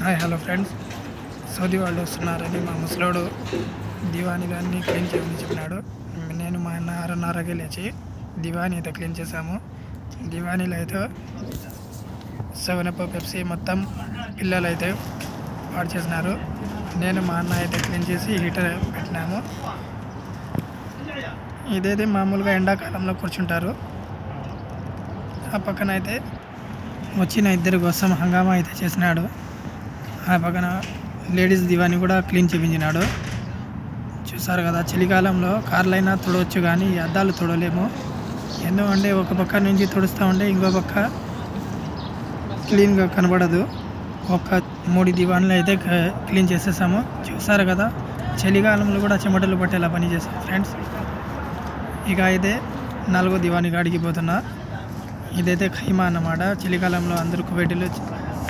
Hi hello friends. Saudi వాళ్ళు వస్తున్నారని మా ముసలోడు దివానీలు అన్నీ క్లీన్ చేయమని చెప్పినాడు. నేను మా అన్న 6:30కి లేచి దివానీ అయితే క్లీన్ చేసాము. దివానీలో అయితే 7up పెప్సీ మొత్తం పిల్లలు అయితే పాడు చేసినారు. నేను మా అన్న అయితే క్లీన్ చేసి హీటర్ పెట్టినాము. ఇదైతే మామూలుగా ఎండాకాలంలో కూర్చుంటారు. ఆ పక్కన అయితే వచ్చిన ఇద్దరి కోసం హంగామా అయితే చేసినాడు. ఆ పక్కన లేడీస్ దివాని కూడా క్లీన్ చేయించినాడు. చూసారు కదా, చలికాలంలో కార్లైనా తుడవచ్చు కానీ ఈ అద్దాలు తుడలేము. ఎందుకంటే ఒక పక్క నుంచి తుడుస్తూ ఉంటే ఇంకో పక్క క్లీన్గా కనబడదు. ఒక 3 దివాన్లు అయితే క్లీన్ చేసేసాము. చూసారు కదా, చలికాలంలో కూడా చెమటలు పట్టేలా పని చేస్తాం ఫ్రెండ్స్. ఇక అయితే 4వ దివాని కాడికి పోతున్నా. ఇదైతే ఖైమా అన్నమాట. చలికాలంలో అందరూ కువైటీలో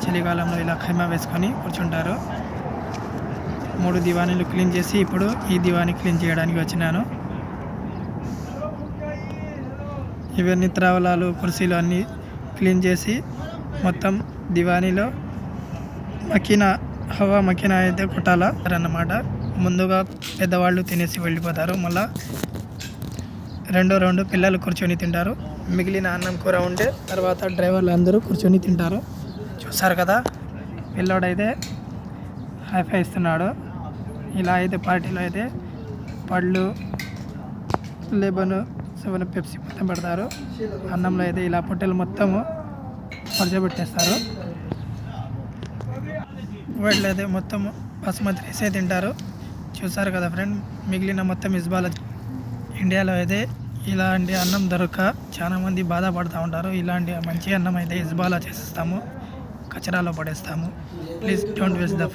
చలికాలంలో ఇలా ఖైమా వేసుకొని కూర్చుంటారు. 3 దివానీలు క్లీన్ చేసి ఇప్పుడు ఈ దివానీ క్లీన్ చేయడానికి వచ్చినాను. ఇవన్నీ త్రావలాలు కుర్చీలు అన్నీ క్లీన్ చేసి మొత్తం దివానీలో హవా మకినా అయితే కొట్టాలన్నమాట. ముందుగా పెద్దవాళ్ళు తినేసి వెళ్ళిపోతారు. మళ్ళీ రెండో రౌండ్ పిల్లలు కూర్చొని తింటారు. మిగిలిన అన్నం కూర ఉంటే తర్వాత డ్రైవర్లు అందరూ కూర్చొని తింటారు. చూసారు కదా, పిల్లోడైతే హైఫై ఇస్తున్నాడు. ఇలా అయితే పార్టీలో అయితే పళ్ళు, లెబను, 7up పెప్సీ మొత్తం పెడతారు. అన్నంలో అయితే ఇలా పొట్టెలు మొత్తము పరచబెట్టేస్తారు. వీళ్ళు అయితే మొత్తం బాస్మతి రైసే తింటారు. చూసారు కదా ఫ్రెండ్, మిగిలిన మొత్తం ఇజ్బాలా. ఇండియాలో అయితే ఇలాంటి అన్నం దొరక్క చాలామంది బాధపడుతూ ఉంటారు. ఇలాంటి మంచి అన్నం అయితే ఇజ్బాలా చేసేస్తాము, కచరాలో పడేస్తాము. Please don't waste the